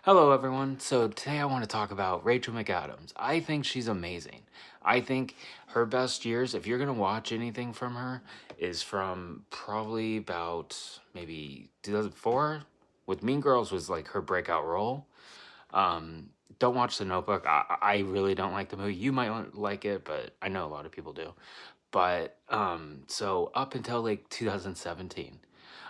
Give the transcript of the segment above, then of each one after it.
Hello, everyone. So today I want to talk about Rachel McAdams. I think she's amazing. I think her best years, if you're going to watch anything from her, is from probably about maybe 2004. With Mean Girls was like her breakout role. Um, don't watch The Notebook. I really don't like the movie. You might like it, but I know a lot of people do. But so up until like 2017,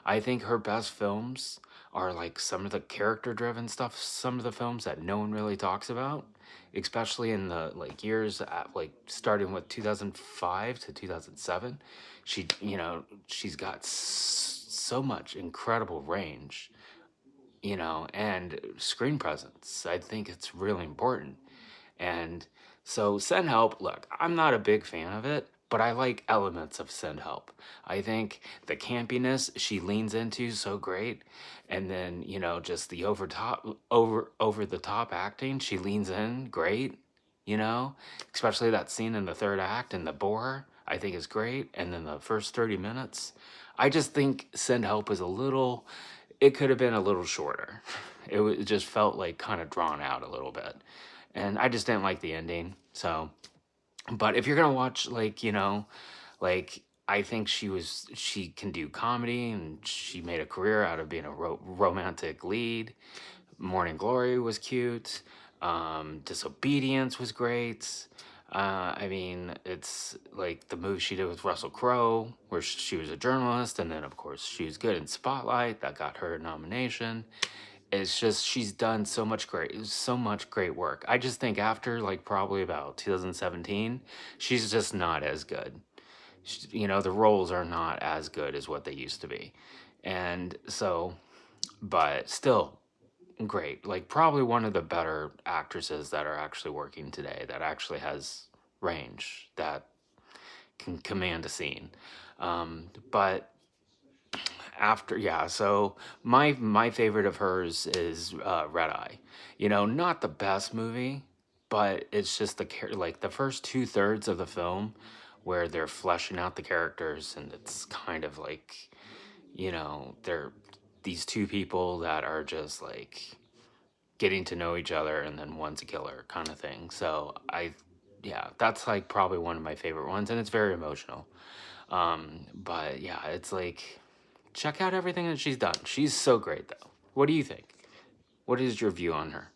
I think her best films are like some of the character driven stuff, some of the films that no one really talks about, especially in the like years at like starting with 2005 to 2007. She's got so much incredible range, and screen presence. I think it's really important. And so Send Help, look, I'm not a big fan of it, but I like elements of Send Help. I think the campiness she leans into so great, and then, just the over the top acting, she leans in great, you know, especially that scene in the third act in the boar, I think is great, and then the first 30 minutes. I just think Send Help is it could have been a little shorter. It just felt like kind of drawn out a little bit, and I just didn't like the ending. So, but if you're gonna watch, like I think she can do comedy, and she made a career out of being a romantic lead. Morning Glory was cute. Disobedience was great. I mean, it's like the movie she did with Russell Crowe, where she was a journalist, and then of course she was good in Spotlight, that got her a nomination. It's just she's done so much great work. I just think after like probably about 2017, she's just not as good. The roles are not as good as what they used to be, and so, but still great. Like probably one of the better actresses that are actually working today, that actually has range, that can command a scene. But after, yeah, so my favorite of hers is Red Eye. Not the best movie, but it's just like the first 2/3 of the film where they're fleshing out the characters, and it's kind of like, they're these two people that are just like getting to know each other, and then one's a killer kind of thing. So yeah, that's like probably one of my favorite ones, and it's very emotional. But yeah, it's like, check out everything that she's done. She's so great, though. What do you think? What is your view on her?